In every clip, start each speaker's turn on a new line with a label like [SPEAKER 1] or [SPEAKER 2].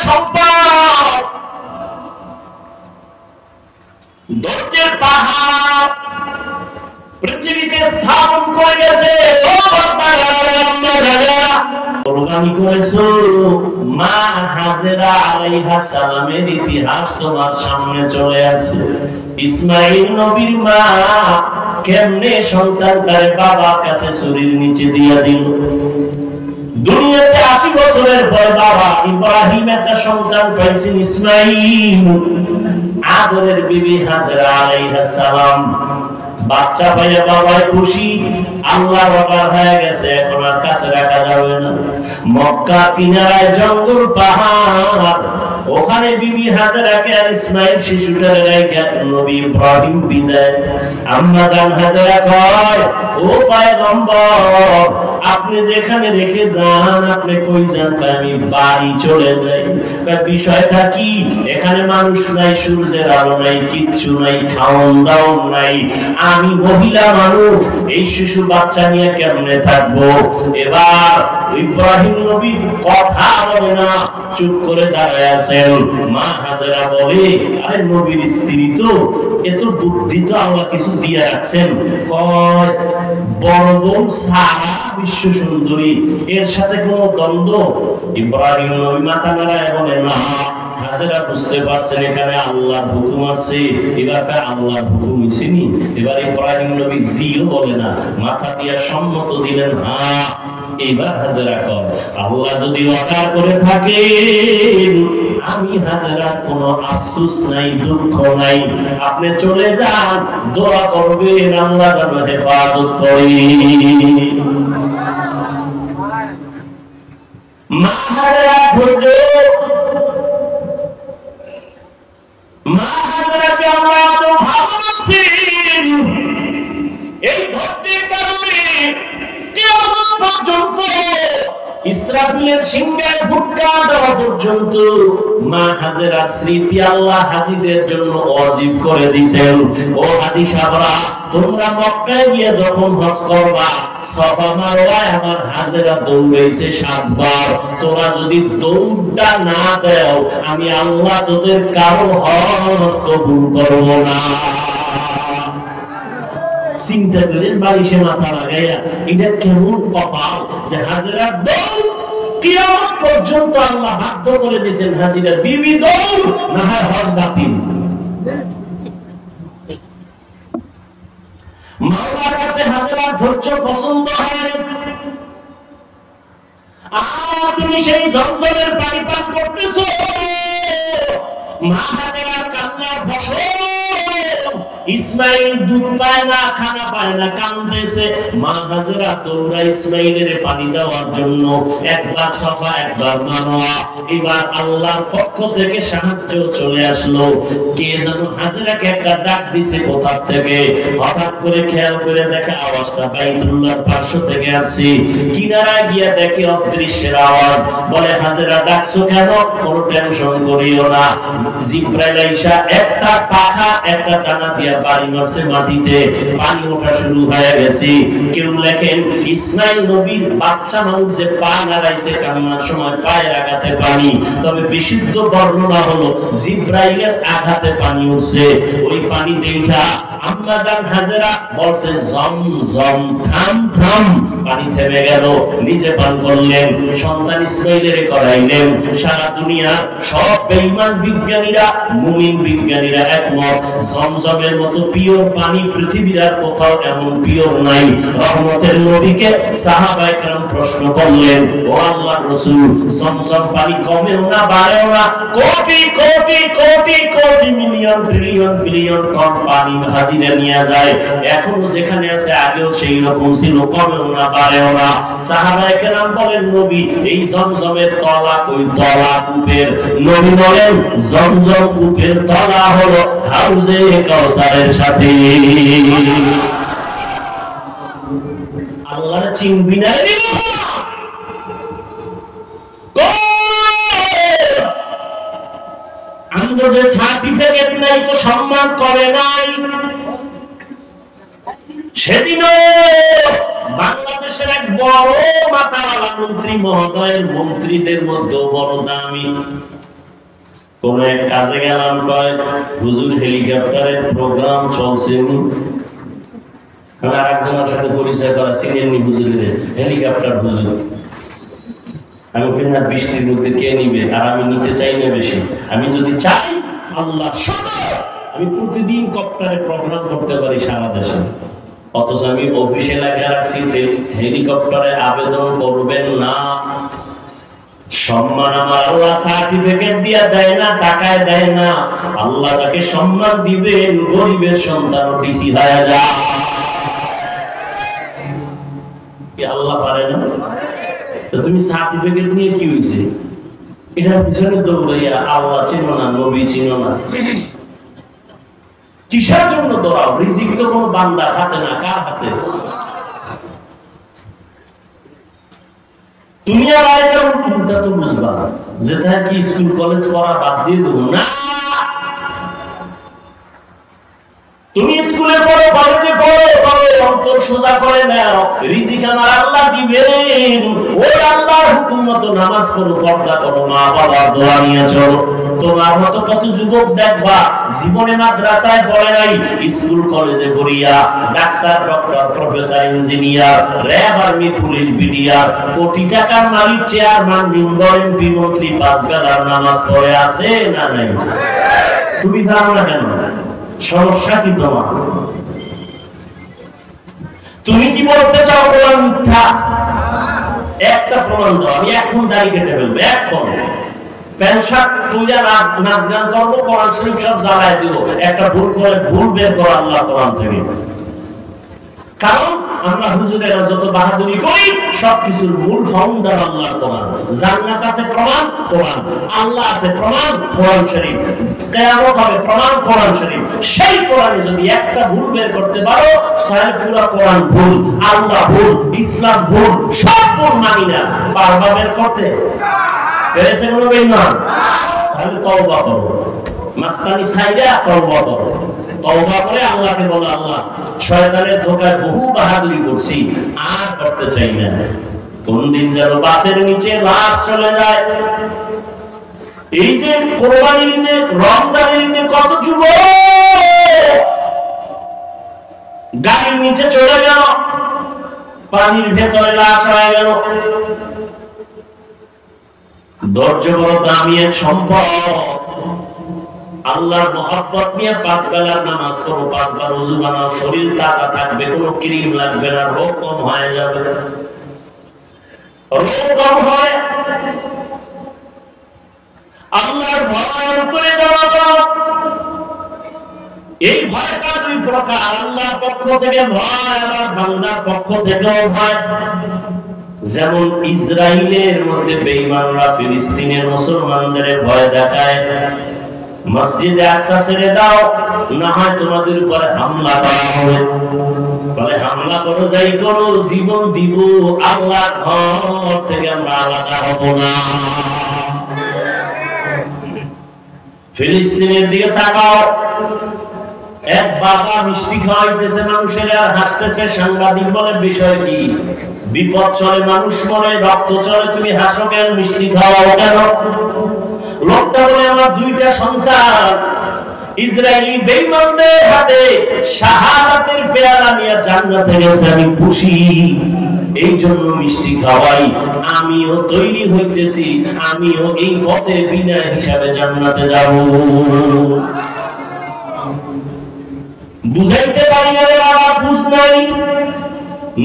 [SPEAKER 1] সম্পদ, ধৈর্যের পাহাড় পৃথিবীতে স্থাপন করে গেছে। কোরবানি করেছো মা হাজেরা আলাইহা সালামের ইতিহাস তোমার সামনে চলে আসছে। ইসমাইল নবীর মা কেমনে সন্তান তার বাবার কাছে ছুরির নিচে দিয়ে দিল। দুনিয়াতে 80 বছরের পর বাবা ইব্রাহিম একটা সন্তান পাইছেন ইসমাইল। আদরের বিবি হাজেরা আলাইহিস সালাম বাচ্চা পাইয়া বাবাই খুশি, আল্লাহ বাবা হয়ে গেছে, এখন আর কাছে রাখা যাবে না। মক্কা কিনারায় জঙ্গল পাহাড়, ওখানে বিবি হাজেরাকে আর ইসমাইল শিশুটারে রেখে নবী ইব্রাহিম বিদায়। আম্মা জান হাজেরা কয়, ও পয়গম্বর আপনি যেখানে রেখে যান আপনি কই যান? আমি বাড়ি চলে যাই। বিষয়টা কি? এখানে মানুষ নাই, সূর্যের আলো নাই, কিচ্ছু নাই, খাওন দাওন নাই, আমি মহিলা মানুষ, এই শিশু বাচ্চা নিয়ে কেমনে থাকবো? এবার ইব্রাহিম নবী কথা বলে না, চুপ করে দাঁড়ায় আছেন। মা হাজেরা বলে, আরে নবীর স্ত্রী তো, এত বুদ্ধি তো আল্লাহ কিছু দিয়ে রাখছেন। কয় বড় বোন সারা বিশ্ব সুন্দরী, এর সাথে কোনো দ্বন্দ্ব? ইব্রাহিম নবী মাথা নাড়ায় বলে, না। হাজেরা বুঝতে পারছেন এখানে আল্লাহর হুকুম আছে, এবার আল্লাহর হুকুম হইছেনি। এবার ইব্রাহিম নবী জিও বলে না, মাথা দিয়া সম্মত দিলেন, হ্যাঁ। এবার হাজেরা কয়, আল্লাহ যদি অর্ডার করে থাকে আমি হাজেরা কোনো আফসোস নাই, দুঃখ নাই, আপনি চলে যান, দোয়া করবেন আল্লাহ যেন হেফাজত করে। মা হাজেরা ধৈর্য, মা হাজেরাকে আমরা এত ভালোবাসি, এই ধৈর্যের কারণে কিয়ামত পর্যন্ত, ইসরাফিলের সিংহায় ফুৎকার দেওয়া পর্যন্ত মা হাজেরার স্মৃতি আল্লাহ হাজীদের জন্য ওয়াজিব করে দিয়েছেন। ও হাজী সাহেবরা, তোমরা মক্কায় গিয়ে যখন হজ করবা, সাফা মারওয়ায় আমার হাজেরা দৌড়াইছে 7 বার। তোরা যদি দৌড়টা না দাও আমি আল্লাহ তোদের কারো হজ কবুল করব না। চিন্তা করেন, বালিশে মাথা লাগাইয়া, এটা কেমন কপাল যে হাজেরা দৌড় কিয়ামত পর্যন্ত আল্লাহ বাধ্য করে দিয়েছেন, হাজিরা দিবি দৌড়, না হয় হজ বাতিল। মাওলার কাছে হাজেরার ধৈর্য পছন্দ হয়েছে। তুমি সেই জমজমের পানি পান করতেছো, মা হাজেরার কান্নার ফসল। ইসমাইল দুধ পায় না, খানা পায় না, কাঁদতেছে। মা হাজেরা দৌড়া ইসমাইলের পানি দেওয়ার জন্য, একবার সাফা একবার মারওয়া। এবার আল্লাহর পক্ষ থেকে সাহায্য চলে আসলো। কে যেন হাজেরাকে একটা ডাক দিছে কোথা থেকে। হঠাৎ করে খেয়াল করে দেখে আওয়াজটা বাইতুল্লাহর পার্শ্ব থেকে আসছে। কিনারায় গিয়া দেখে অদৃশ্যের আওয়াজ। বলে, হাজেরা ডাকছো কেন? কোনো টেনশন করিও না, জিব্রাইল আইসা একটা পাখা একটা ডানা দিয়া বাড়ি মারছে মাটিতে, পানি ওঠা শুরু হয়ে গেছে। কেউ লেখেন ইসমাইল নবীর বাচ্চা মানুষ যে পা নাড়াইছে কান্নার সময় পায়ের আঘাতে পানি, তবে বিশুদ্ধ বর্ণনা হলো জিব্রাইলের আঘাতে পানি উঠছে। ওই পানি দেখা আম্মা জান হাজেরা বলছে, জমজম, থাম থাম। পানি থেমে গেল, নিজে পান করলেন, সন্তান ইসমাইলের করাইলেন। সারা দুনিয়া সব বেঈমান বিজ্ঞানীরা, মুমিন বিজ্ঞানীরা একমত, জমজমের মতো পিওর পানি পৃথিবীর আর কোথাও এমন পিওর নাই। রহমতের নবীকে সাহাবায়ে কেরাম প্রশ্ন করলেন, ও আল্লাহর রাসূল, জমজম পানি কমেও না বাড়েও না, crore crore crore crore million trillion billion ton পানি হাজিরা নিয়ে যায়, এখনো যেখানে আছে আগেও সেই রকম ছিল, কমেও না বাড়েও না। সাহাবায়ে কেরাম বলেন, নবী এই জমজমের তলা কই? তলা কূপের। নবী বলেন, জমজম কূপের তলা হলো হাউজে কাউসারের সাথে। আল্লাহর চিনবি না রে, আমরা যে সার্টিফিকেট নাই তো সম্মান করে নাই। সেদিনও বাংলাদেশের এক বড় মাতাওয়ালা মন্ত্রী মহোদয়ের মন্ত্রীদের মধ্যে বড় দামি কোন এক কাজে গেলাম, কয় হুজুর হেলিকপ্টারের প্রোগ্রাম চলছে। আমি আরেকজনের সাথে পরিচয় করা সিনিয়র হুজুরের হেলিকপ্টার হুজুর। আমি না বৃষ্টির মধ্যে কে নিবে, আর আমি নিতে চাই না বেশি। আমি যদি চাই আল্লাহ আমি প্রতিদিন কপ্টারে প্রোগ্রাম করতে পারি সারা দেশে, অথচ আমি অফিসে লেখা রাখছি হেলিকপ্টারে আবেদন করবেন না। সম্মান আমার আল্লাহ সার্টিফিকেট দিয়া দেয় না, টাকায় দেয় না। আল্লাহ তাকে সম্মান দিবেন, গরিবের সন্তান ডিসি হয়ে যায়। আল্লাহ পারে না? তুমি সার্টিফিকেট নিয়ে কি হয়েছে? এটার পিছনে দৌড়াইয়া আল্লাহ চিনো না, নবী চিনো না, কিসের জন্য দৌড়াও? রিজিক তো কোনো বান্দার হাতে না, কার হাতে? তুমি আর আরেকটা উল্টা তো বুঝবা, যেটা কি স্কুল কলেজ পড়া বাদ দিয়ে দেবো না। তুমি স্কুলে পড়ো, কলেজে পড়ো, তবে অন্তর সোজা করে নাও, রিজিক আমার আল্লাহ দিবেন। ওই আল্লাহর হুকুম মতো নামাজ পড়ো, পর্দা করো, মা বাবার দোয়া নিয়ে চলো। তোমার মতো কত যুবক দেখবা জীবনে মাদ্রাসায় পড়ে নাই, স্কুল কলেজে পড়িয়া doctor, doctor, professor, engineer, RAB, army, police, BDR, কোটি টাকার মালিক, চেয়ারম্যান, মেম্বার, এমপি, মন্ত্রী, পাঁচ বেলার নামাজ পড়ে আছে না নাই? তুমি জানো না কেন? সমস্যা কি তোমার? তুমি কি বলতে চাও কোরআন মিথ্যা? একটা প্রমাণ দাও, আমি এখন দাড়ি কেটে ফেলবো, এখন প্যান্ট শার্ট তুইরা নাচ গান করবো, কোরআন শরীফ সব জ্বালায় দিব। একটা ভুল করে ভুল বের করো আল্লাহ কোরআন থেকে। কারণ আমরা হুজুরেরা যত বাহাদুরি করি, সবকিছুর মূল ফাউন্ডার আল্লাহর কোরআন। জান্নাত আছে প্রমাণ কোরআন, আল্লাহ আছে প্রমাণ কোরআন শরীফ, কিয়ামত হবে প্রমাণ কোরআন শরীফ। সেই কোরআনে যদি একটা ভুল বের করতে পারো, তাহলে পুরো কোরআন ভুল, আল্লাহ ভুল, ইসলাম ভুল, সব ভুল মানি না। পারবা বের করতে? পেরেছে কোনো বেঈমান? তাহলে তওবা করো, মাস্তানি ছাইরা তওবা করো। তওবা করে আল্লাহকে বলো, আল্লাহ শয়তানের ধোঁকায় বহু বাহাদুরি করছি, আর করতে চাই না। কোন দিন যেন বাসের নিচে লাশ চলে যায়। এই যে কোরবানির ঈদে, রমজানের ঈদে কত যুবক গাড়ির নিচে চলে গেল, পানির ভেতরে লাশ হয়ে গেল। ধৈর্য বড় দামি এক সম্পদ। আল্লাহর মহব্বত নিয়ে পাঁচ বেলার নামাজ করো, পাঁচবার ওযু বানাও, শরীর তাজা থাকবে, কোনো ক্রিম লাগবে না, রোগ কম হয়ে যাবে। রোগ কম হয়, আল্লাহর ভয় অন্তরে জমা করো। এই ভয়টা দুই প্রকার, আল্লাহর পক্ষ থেকে ভয়, আবার বান্দার পক্ষ থেকেও ভয়। যেমন ইসরায়েলের মধ্যে বেঈমানরা ফিলিস্তিনের মুসলমানদের ভয় দেখায়, মসজিদে আকসা ছেড়ে দাও, না হয় তোমাদের উপরে হামলা করা হবে। বলে হামলা করো, যাই করো, জীবন দিব, আল্লাহর ঘর থেকে আমরা আলাদা হব না। ফিলিস্তিনের দিকে তাকাও, এক বাবা মিষ্টি খাওয়াইতেছে মানুষের, আর হাসতেছে। সাংবাদিক বলে বিষয় কি? বিপদ চলে, মানুষ মরে, রক্ত চলে, তুমি হাসো কেন, মিষ্টি খাওয়াও কেন? লোকটা বলে আমার দুইটা সন্তান ইসরায়েলি বেঈমানদের হাতে শাহাদাতের পেয়ালা নিয়ে জান্নাতে গেছে, আমি খুশি, এই জন্য মিষ্টি খাওয়াই। আমিও তৈরি হইতেছি, আমিও এই পথে বিনা হিসাবে জান্নাতে যাব। বুঝাইতে পারি না রে বাবা, বুঝ নাই।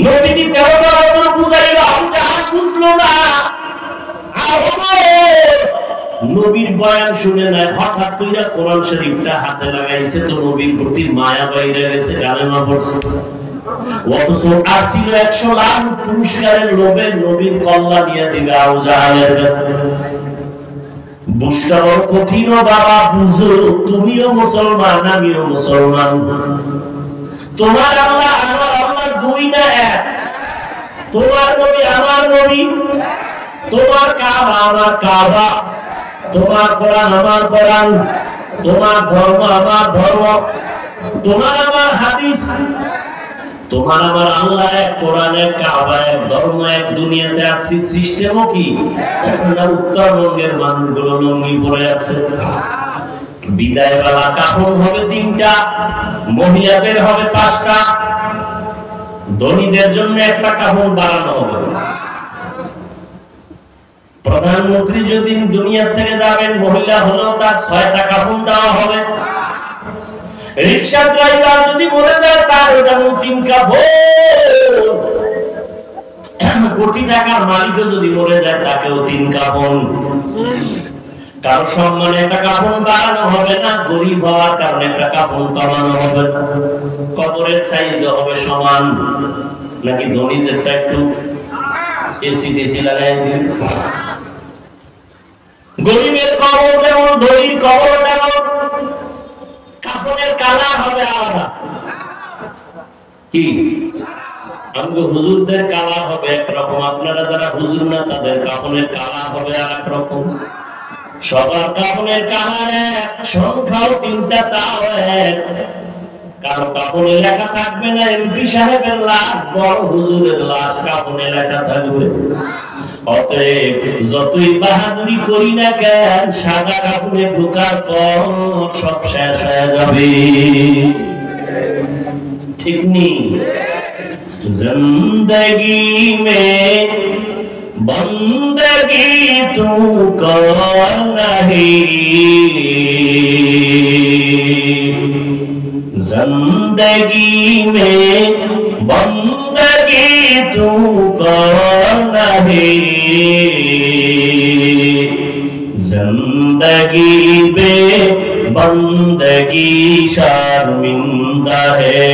[SPEAKER 1] নবীজি 13টা বছর বুঝাইল, আবু জাহাল বুঝলো না। আর নবীর বয়ান শুনে নাই, হঠাৎ কইরা কোরআন শরীফটা হাতে লাগাইছে, তো নবীর প্রতি মায়া বাইরে গেছে, কালেমা পড়ছে। অথচ আসছিল 100 লাখ পুরস্কারের লোভে নবীর কল্লা নিয়ে দিবে আবু জাহালের কাছে। বুঝটা বড় কঠিন বাবা, বুঝো, তুমিও মুসলমান, আমিও মুসলমান। তোমার আল্লাহ আমার আল্লাহ দুই না এক, তোমার নবী আমার নবী, তোমার কাবা আমার কাবা, তোমার কোরআন আমার কোরআন, তোমার ধর্ম আমার ধর্ম, তোমার আমার হাদিস, তোমার আমার আল্লাহ এক, কোরআন এক, কাবা এক, ধর্ম এক, দুনিয়াতে আসছি সিস্টেমও কি না উত্তরবঙ্গের মানুষগুলো লুঙ্গি পরে আছে। বিদায় বেলা কাপড় হবে 3টা, মহিলাদের হবে 5টা, ধনীদের জন্য একটা কাপড় বাড়ানো হবে। প্রধানমন্ত্রী যদি দুনিয়া থেকে যাবেন, মহিলা হলেও তার 6টা কাপড় দেওয়া হবে। রিক্সা ড্রাইভার যদি মরে যায়, তার যেমন 3 কাপড়। কোটি টাকার মালিকও যদি মরে যায়, তাকেও 3 কাপড়। কারো সম্মানে একটা কাপড় বাড়ানো হবে না, গরিব হওয়ার কারণে একটা কাপড় কমানো হবে না। কবরের সাইজও হবে সমান, নাকি ধনীদেরটা একটু এসি টেসি লাগাই দিন। গরিবের কবর যেমন, ধনীর কবর তেমন। কাপড়ের কালার হবে আলাদা। কি আমাদের হুজুরদের কালার হবে একরকম, আপনারা যারা হুজুর না তাদের কাপড়ের কালার হবে আরেক রকম। সবার কাপড়ের কালার এক, সংখ্যাও 3টা, তাও এক। কারো কাপড়ে লেখা থাকবে না এমপি সাহেবের লাশ, বড় হুজুরের লাশ কাপড়ে লেখা থাকবে। অতএব যতই বাহাদুরি করি না কেন, সাদা কাপড়ে ঢোকার পর সব শেষ হয়ে যাবে। ঠিক নেই? जिंदगी में बंदगी तू कर नहीं, जिंदगी में बंदगी तू कर नहीं, जिंदगी बे बंदगी शर्मिंदा है,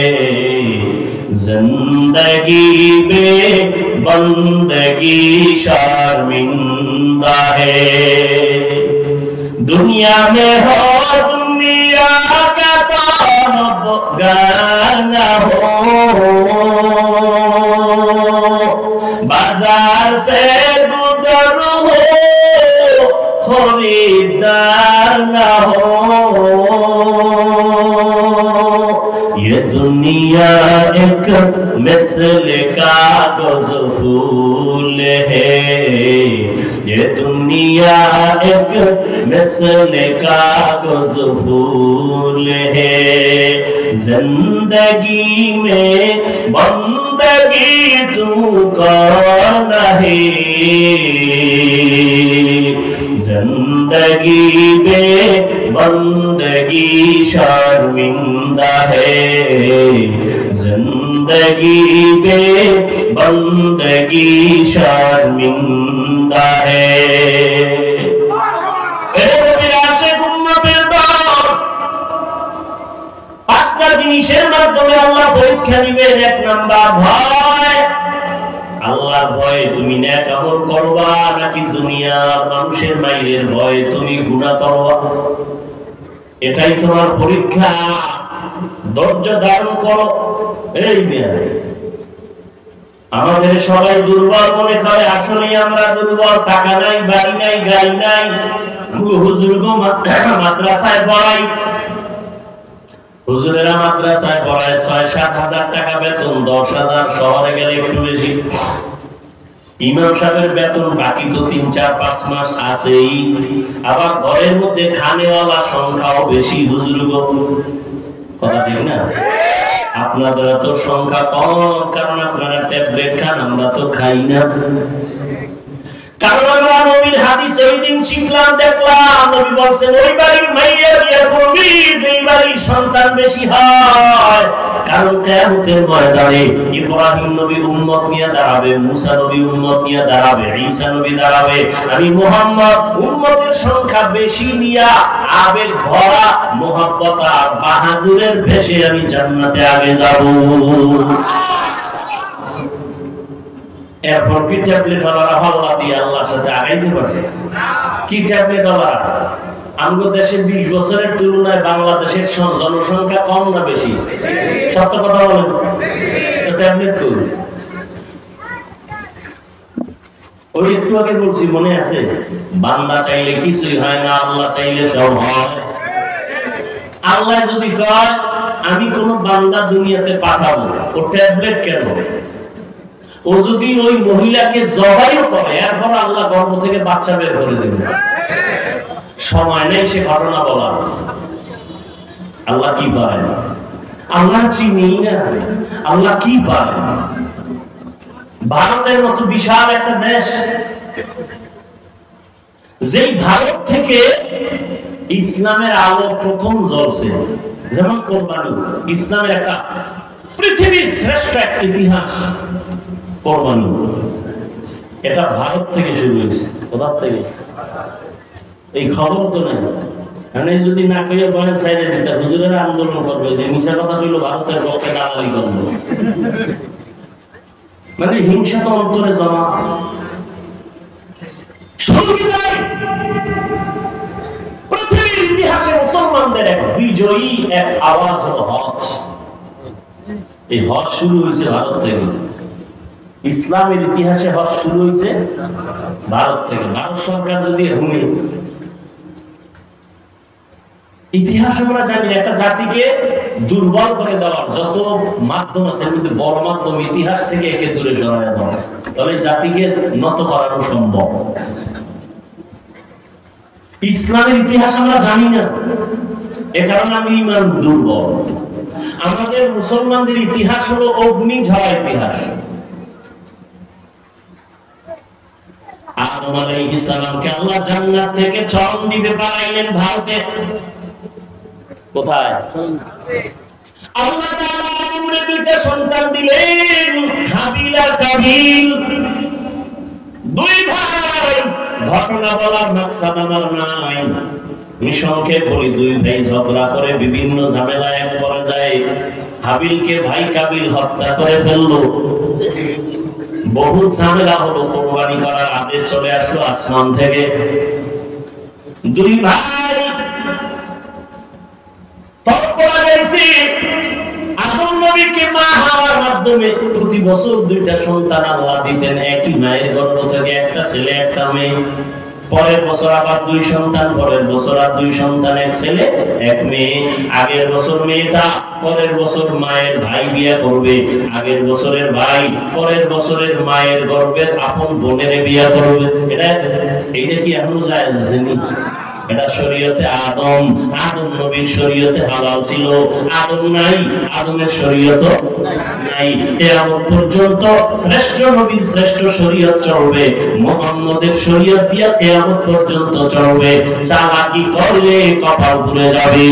[SPEAKER 1] जिंदगी बे बंदगी शर्मिंदा है। दुनिया में हो दुनिया का तलबगार न हो, बाजार से गुजर हो खरीदार न हो। ये दुनिया एक मिसल कागज फूल है, ये दुनिया एक मिसल कागज फूल है, जिंदगी में बंदगी तू कर नहीं, जिंदगी बे बंदगी शर्मिंदा है, जिंदगी बे बंदगी शर्मिंदा है। পাঁচটা জিনিসের মাধ্যমে আল্লাহ পরীক্ষা দিবেন। 1 নাম্বার ভয়। আল্লাহর ভয়ে তুমি নেক আমল করবা, নাকি দুনিয়ার মানুষের মাইরের ভয়ে তুমি গুনাহ করবা? এটাই তোমার পরীক্ষা। ধৈর্য ধারণ করো। এই মেয়ে, আমাদের সবাই দুর্বল মনে করে, আসলেই আমরা দুর্বল। টাকা নাই, বাড়ি নাই, গাড়ি নাই, হুজুর গো মাদ্রাসায় পড়াই, হুজুরেরা মাদ্রাসায় পড়ায় 6-7 হাজার টাকা বেতন, 10,000, শহরে গেলে একটু বেশি। ইমাম সাহেবের বেতন বাকি তো 3-4-5 মাস আছেই। আবার ঘরের মধ্যে খানেওয়ালা সংখ্যাও বেশি। হুজুর গো, কথা ঠিক না? আপনাদের তো সংখ্যা কম, কারণ আপনারা ট্যাবলেট খান, আমরা তো খাই না। কারণ আমরা নবীর হাদিস ওই দিন শিখলাম, দেখলাম নবী বলছেন ওই বাড়ির মাইয়া বিয়ে করবি যেই বাড়ির সন্তান বেশি হয়। কারণ কিয়ামতের ময়দানে ইব্রাহিম নবী উম্মত নিয়ে দাঁড়াবে, মুসা নবী উম্মত নিয়ে দাঁড়াবে, ঈসা নবী দাঁড়াবে, আমি মুহাম্মদ উম্মতের সংখ্যা বেশি নিয়া আবেগ ভরা মোহাব্বত আর বাহাদুরের ভেসে আমি জান্নাতে আগে যাব। এরপর কি ট্যাবলেট ওয়ালারা হল্লা দিয়ে আল্লাহর সাথে আগাইতে পারছে? কি ট্যাবলেট ওয়ালারা? আমাদের দেশে 20 বছরের তুলনায় বাংলাদেশের জনসংখ্যা কম না বেশি? সত্য কথা বলেন। ট্যাবলেট কই? ওই একটু আগে বলছি, মনে আছে? বান্দা চাইলে কিছুই হয় না, আল্লাহ চাইলে সব হয়। আল্লাহ যদি কয় আমি কোন বান্দা দুনিয়াতে পাঠাবো, ও ট্যাবলেট কেন? ও যদি ওই মহিলাকে জবাইও করে, এরপর আল্লাহ গর্ভ থেকে বাচ্চা বের করে দেবে। সময় নেই সে ঘটনা বলা। আল্লাহ কি পায়? আল্লাহ চিনি না, আল্লাহ কি পায়? ভারতের মতো বিশাল একটা দেশ, যেই ভারত থেকে ইসলামের আলো প্রথম জ্বলছে, যেমন কোরবানি, ইসলামের একটা পৃথিবীর শ্রেষ্ঠ একটা ইতিহাস কোরবানি, এটা ভারত থেকে শুরু হয়েছে। কোথা থেকে? এই খবর তো নেই। মানে যদি না কইয়া বলেন সাইডে দিতে, হুজুরের আন্দোলন করবে যে মিছা কথা কইল ভারতের পক্ষে দালালি করবে। মানে হিংসা তো অন্তরে জমা। পৃথিবীর ইতিহাসে মুসলমানদের এক বিজয়ী এক আওয়াজ হলো হজ। এই হজ শুরু হয়েছে ভারত থেকে। ইসলামের ইতিহাসে হজ শুরু হয়েছে ভারত থেকে। ভারত সরকার যদি হুমে ইতিহাস আমরা জানি, একটা জাতিকে দুর্বল করে দেওয়ার যত মাধ্যম আছে, কিন্তু বড় মাধ্যম ইতিহাস থেকে একে দূরে সরাইয়া দেওয়া, তবে জাতিকে নত করানো সম্ভব। ইসলামের ইতিহাস আমরা জানি না, এ কারণে আমি ইমান দুর্বল। আমাদের মুসলমানদের ইতিহাস হলো অগ্নি ঝরা ইতিহাস। আদম আলাইহিস সালামকে আল্লাহ জান্নাত থেকে চরণ দিতে পাঠাইলেন ভারতে। কোথায়? আল্লাহ তাআলা আদমকে দুইটা সন্তান দিলেন, হাবিল আর কাবিল, দুই ভাই। ঘটনা বলার মাকসাদ আমার নাই, নিঃসংক্ষেপ বলি, দুই ভাই ঝগড়া করে বিভিন্ন ঝামেলা এক পর্যায়ে হাবিলকে ভাই কাবিল হত্যা করে ফেললো। বহু ঝামেলা হলো, কোরবানি করার আদেশ চলে আসলো আসমান থেকে। দুই ভাই আদম নবীকে মা হওয়ার মাধ্যমে প্রতি বছর দুইটা সন্তান আল্লাহ দিতেন, একই মায়ের গর্ভ থেকে, একটা ছেলে একটা মেয়ে। পরের বছর আবার দুই সন্তান, পরের বছর আর দুই সন্তান, এক ছেলে এক মেয়ে। আগের বছর মেয়েটা, পরের বছর মায়ের ভাই বিয়ে করবে। আগের বছরের ভাই পরের বছরের মায়ের গর্ভের আপন বোনের বিয়ে করবে। এটা কি এখনো জায়েজ আছে? এটা শরীয়তে আদম নবীর শরীয়তে হালাল ছিল। আদম নাই, আদমের শরীয়ত নাই। কিয়ামত পর্যন্ত শ্রেষ্ঠ নবীর শ্রেষ্ঠ শরীয়ত চলবে, মুহাম্মদের শরীয়ত দিয়া কিয়ামত পর্যন্ত চলবে। চালাকি করলে কপাল পুড়ে যাবে।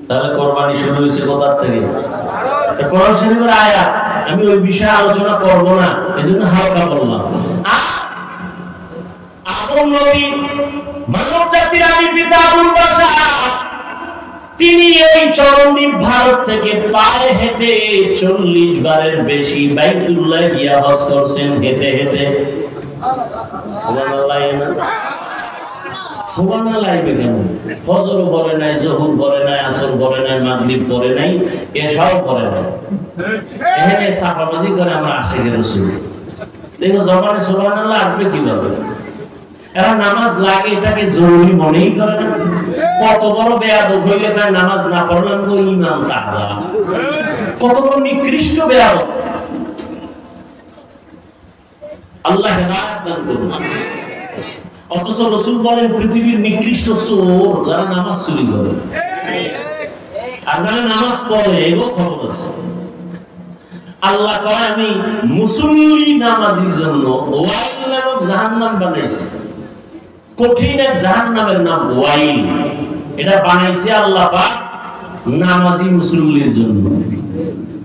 [SPEAKER 1] তাহলে কোরবানি শুরু হয়েছে কোথা থেকে? কোরআন শরীফের আয়াত। আমি ওই বিষয়ে আলোচনা করব না, এজন্য হালকা বললাম। আদম নবী মানব জাতির আদি পিতা আবুল বাশার, তিনি এই চরণদ্বীপ ভারত থেকে পায়ে হেঁটে 40 বারের বেশি বাইতুল্লাহ গিয়া হজ করছেন, হেঁটে হেঁটে। সুবহানাল্লাহ। সুবহানাল্লাহ কেন? ফজর পড়ে নাই, জোহর পড়ে নাই, আসর পড়ে নাই, মাগরিব পড়ে নাই, এশাও পড়ে নাই। এখানে সাফাবাজি করে আমরা আশিকে রাসূল। দেখো জবানে সুবহানাল্লাহ আসবে কিভাবে? এরা নামাজ লাগে এটাকে জরুরি মনেই করে না। কত বড় বেয়াদব হইলে তাই নামাজ না পড়লাম গো ঈমান তাজা। কত বড় নিকৃষ্ট বেয়াদব। আল্লাহ হেদায়েত দান করুন। অথচ রাসূল বলেন পৃথিবীর নিকৃষ্ট চোর যারা নামাজ চুরি করে, আর যারা নামাজ পড়ে এগো খবর আছে। আল্লাহ কয় আমি মুসল্লি নামাজির জন্য ওয়াইল নামক জাহান্নাম বানাইছি। কঠিন এক জাহান্নামের নাম ওয়াইল। এটা বানাইছে আল্লাহ পাক নামাজি মুসল্লির জন্য।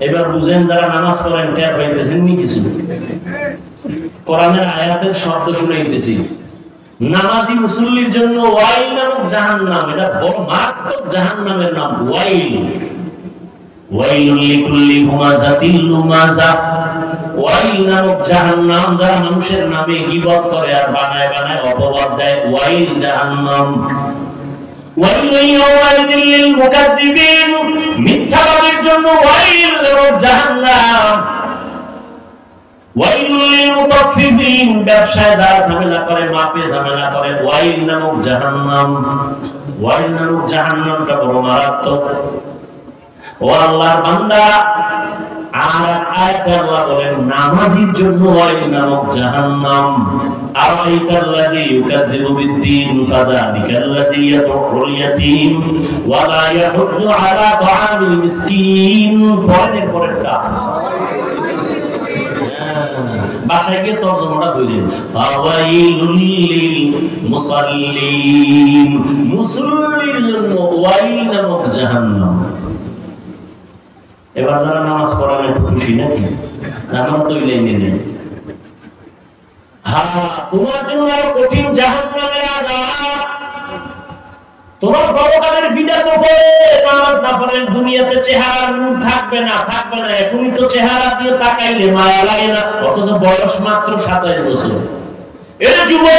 [SPEAKER 1] এবার বুঝেন যারা নামাজ পড়েন টের পাইতেছেন নি কিছু? কোরআনের আয়াতের শব্দ শুনাইতেছি। নামাজি মুসল্লির জন্য ওয়াইল নামক জাহান্নাম, এটা বড় মারাত্মক জাহান্নামের নাম ওয়াইল। ওয়াইলুল লিকুল্লি হুমাযাতিল লুমাযা। ওয়াইল নামক জাহান্নাম, যারা মানুষের নামে গীবত করে আর বানায় বানায় অপবাদ দেয়, ওয়াইল জাহান্নাম। ওয়াইলুল ইয়াওমাইযিল লিল মুকাদ্দিবিন, মিথ্যাবাদীর জন্য ওয়াইল নামক জাহান্নাম। ওয়াইলুল লিল মুতাফফিফিন, ব্যবসায় যারা ঝামেলা করে, মাপে ঝামেলা করে, ওয়াইল নামক জাহান্নাম। ওয়াইল নামক জাহান্নামটা বড় মারাত্মক। ও আল্লাহর বান্দা, আর আয়াতে আল্লাহ বলেন নামাজীর জন্য ওয়াইল নামক জাহান্নাম। আরাইতাল্লাযী ইউকাযযিবু বিদ্দীন ফাযালিকাল্লাযী ইয়াদউল ইয়াতীম ওয়া লা ইয়াহুদ্দু আলা তাআমিল মিসকিন। পরেরটা বাসায় গিয়ে তরজমাটা কইলেন, ফাওয়াইলুল লিল মুসাল্লিন, মুসল্লির জন্য ওয়াইল নামক জাহান্নাম। এবার যারা নামাজ পড়ার একটু খুশি নাকি? আমরা তো লাইনে নেই। হ্যাঁ, তোমার জন্য আরো কঠিন জাহান্নামের আযাব। তোমার পরকালের ভিড়া তো পড়ে, নামাজ না পড়লে দুনিয়াতে চেহারার নূর থাকবে না, থাকবে না। এখনই তো চেহারা দিয়ে তাকাইলে মায়া লাগে না, অথচ বয়স মাত্র 27 বছর। এর যুবক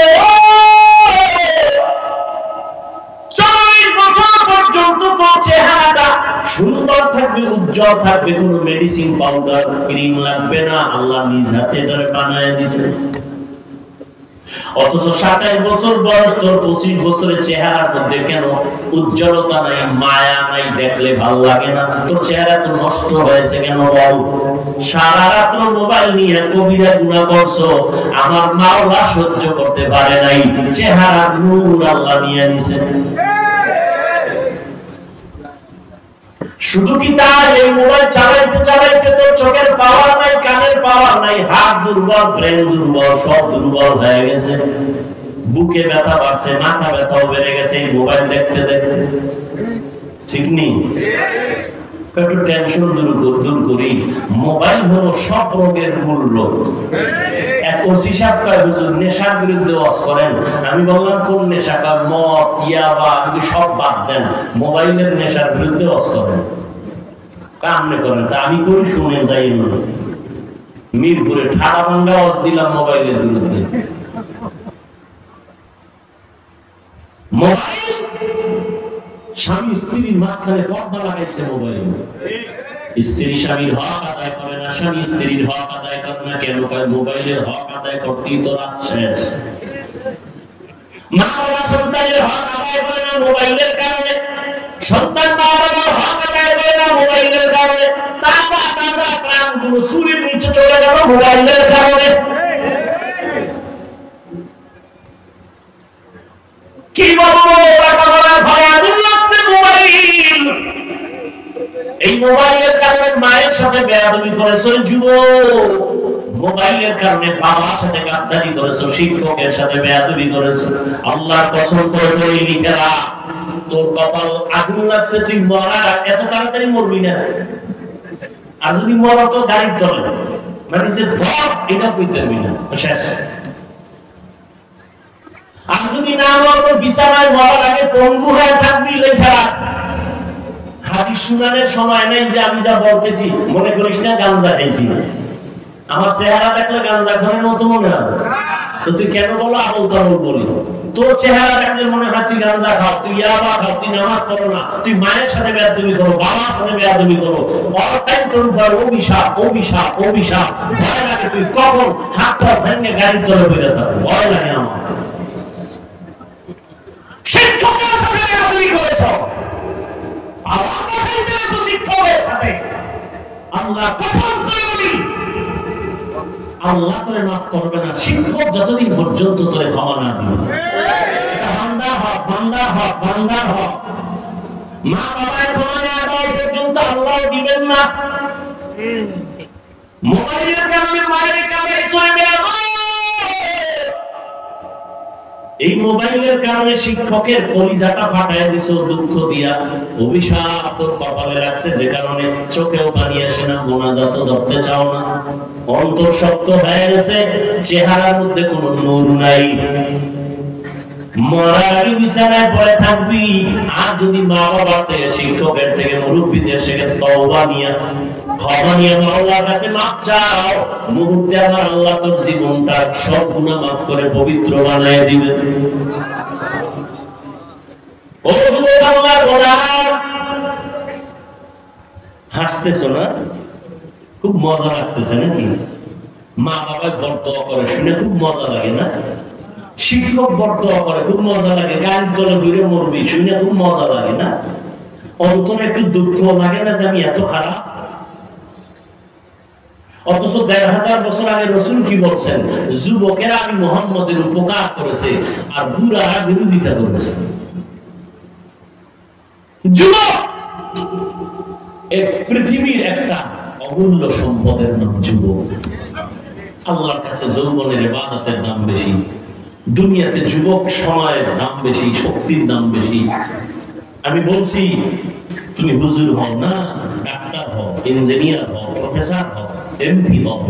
[SPEAKER 1] 40 বছর পর্যন্ত তো চেহারাটা সুন্দর থাকবে, উজ্জ্বল থাকবে, কোনো মেডিসিন পাউডার ক্রিম লাগবে না, আল্লাহ নিজ হাতে এটা বানায় দিয়েছে। অথচ 27 বছর বয়স, তোর 25 বছরের চেহারার মধ্যে কেন উজ্জ্বলতা নাই, মায়া নাই, দেখলে ভালো লাগে না? তোর চেহারা তো নষ্ট হয়েছে কেন বল? সারা রাত মোবাইল নিয়ে কবিরা গুনাহ করছো, আমার মাওলা সহ্য করতে পারে নাই, চেহারার নূর আল্লাহ নিয়ে নিছে। শুধু কি তাই? এই মোবাইল চালাইতে চালাইতে তোর চোখের পাওয়ার নাই, কানের পাওয়ার নাই, হাত দুর্বল, ব্রেন দুর্বল, সব দুর্বল হয়ে গেছে। বুকে ব্যথা বাড়ছে, মাথা ব্যথাও বেড়ে গেছে এই মোবাইল দেখতে দেখতে। ঠিক নেই? একটু টেনশন দূর করি। মোবাইল হলো সব রোগের মূল রোগ। এক ওসি সাহেব কয়, হুজুর নেশার বিরুদ্ধে ওয়াজ করেন। আমি বললাম কোন নেশা? কয় মদ, ইয়াবা, এগুলো সব বাদ দেন, মোবাইলের নেশার বিরুদ্ধে ওয়াজ করেন। কামনে করেন? তা আমি করি, শুনেন যাই না। মিরপুরে ঠাড়া ভাঙ্গা ওয়াজ দিলাম মোবাইলের বিরুদ্ধে। মোবাইল স্বামী স্ত্রীর মাঝখানে পর্দা লাগাইছে মোবাইল। স্ত্রী স্বামীর হক আদায় করে না, স্বামী স্ত্রীর হক আদায় করে না। কেন? মোবাইলের হক আদায় করতেই তো রাত শেষ। মা বাবা সন্তানের হক আদায় করে না মোবাইলের কারণে, সন্তান মা বাবার হক আদায় করে না মোবাইলের কারণে। তাজা তাজা প্রাণগুলো চুরির নিচে চলে গেল মোবাইলের কারণে। কি বলবো? এই মোবাইলের কারণে মায়ের সাথে বেয়াদবি করেছো যুবক, মোবাইলের কারণে বাবার সাথে গাদ্দারি করেছো, শিক্ষকের সাথে বেয়াদবি করেছো। আল্লাহর কসম করে বলি, লিখেরা তোর কপাল আগুন লাগছে, তুই মরা এত তাড়াতাড়ি মরবি না। আর যদি মরা তো গাড়ির তলে, মানে যে ধর এটা কইতে পারবি না, শেষ। আর যদি না মরবো, বিছানায় মরার আগে পঙ্গু হয়ে থাকবি, লেখেরা হাদিস শুনানোর সময় নাই যে আমি যা বলতেছি মনে করিস না গাঞ্জা খাইছি। আমার চেহারা দেখলে গাঞ্জা খাওয়ার মতো মনে হবে তো তুই কেন বলো আবল তাবল বলি? তোর চেহারা দেখলে মনে হয় তুই গাঞ্জা খাও, তুই ইয়াবা খাও, তুই নামাজ পড়ো না, তুই মায়ের সাথে বেয়াদবি করো, বাবার সাথে বেয়াদবি করো, অল টাইম তোর উপর অভিশাপ অভিশাপ অভিশাপ। ভয় লাগে তুই কখন হাত পা ভেঙে গাড়ির তলে বেরোতে থাকবি, ভয় লাগে আমার। শিক্ষকের সাথে বেয়াদবি করেছ, আল্লাহ কসম করে বলি আল্লাহ তোরে মাফ করবে না শিক্ষক যতদিন পর্যন্ত তোরে ক্ষমা না দিবে। বান্দার হক, বান্দার হক, বান্দার হক। মা বাবার ক্ষমা না দেওয়া পর্যন্ত আল্লাহ দিবেন না। মোবাইলের কারণে মায়ের কামাই চলে গেল, এই মোবাইলের কারণে শিক্ষকের কলিজাটা ফাটায় দিছো দুঃখ দিয়া, অভিশাপ তোর কপালে রাখছে, যে কারণে চোখেও পানি আসে না, মোনাজাত ধরতে চাও না, অন্তর শক্ত হয়ে গেছে, চেহারার মধ্যে কোনো নূর নাই। মরার বিছানায় পড়ে থাকবি। আর যদি মা বাবার থেকে, শিক্ষকের থেকে, মুরব্বীদের থেকে তওবা নিয়া ক্ষমা নিয়ে আল্লাহর কাছে মাফ চাও, মুহূর্তে আমার আল্লাহ তোর জীবনটা সব গুনাহ মাফ করে পবিত্র বানায় দিবেন। ও যুবক, আল্লাহর গোলাম, হাসতেছো না? খুব মজা লাগতেছে নাকি? মা বাবা বরদোয়া করে শুনে খুব মজা লাগে না? শিক্ষক বরদোয়া করে খুব মজা লাগে, গান দলে ঘুরে মরবি শুনে খুব মজা লাগে না? অন্তরে একটু দুঃখ লাগে না যে আমি এত খারাপ? অথচ ১৫০০ বছর আগে রাসূল কি বলছেন? যুবকেরা আমি মুহাম্মদের উপকার করেছে আর বুড়ারা বিরোধিতা করেছে। যুবক এই পৃথিবীর একটা অমূল্য সম্পদের নাম যুবক। আল্লাহর কাছে যৌবনের ইবাদতের দাম বেশি, দুনিয়াতে যুবক সময়ের দাম বেশি, শক্তির দাম বেশি। আমি বলছি তুমি হুজুর হও না, ডাক্তার হও, ইঞ্জিনিয়ার হও, প্রফেসর হও, এমপি হও,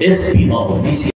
[SPEAKER 1] এসপি হও, ডিসি